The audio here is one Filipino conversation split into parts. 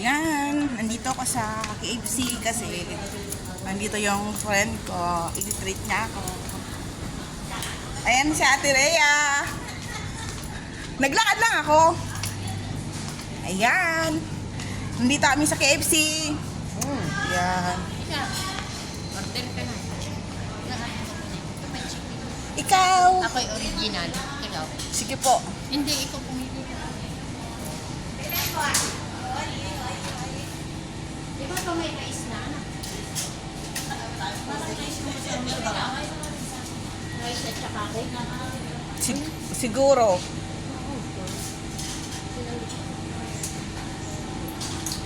Ayan, nandito ako sa KFC kasi nandito yung friend ko. I-treat niya ako. Ayan si Ate Rhea. Naglakad lang ako. Ayan. Nandito kami sa KFC. Ayan. Order ka na. Ikaw. Ako'y original. Ikaw. Sige po. Hindi, ikaw pumili ka. Di ba ito may rice na? Rice at saka cake? Siguro.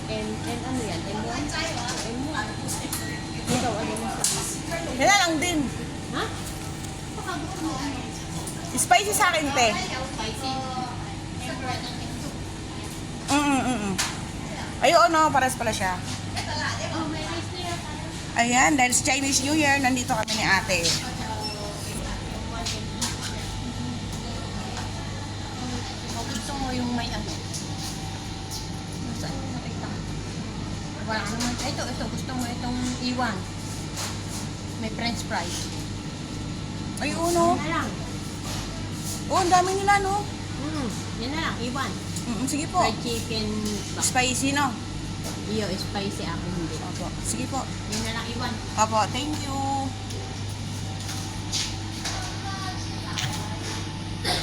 And ano yan? M1? M1. Ikaw, ano mo sa? Yan na lang din. Ha? Baka gusto mo ano? Spicy sa akin, te. Spicy. Ayun, no, pares pala siya. Oh, may rice na yan. Ayan, dahil sa Chinese New Year, nandito kami ni ate. Kung gusto mo yung may ano. Saan mo nakita? Wala naman. Ito. Gusto mo itong iwan. May french fries. Ayun, no. Yan na lang. Oh, ang dami nila, no. Yan na lang. Iwan. Sige po. Fried chicken. Spicy, no. Iyo, spicy ako hindi. Opo. Sige po. Yan na lang iwan. Opo, thank you.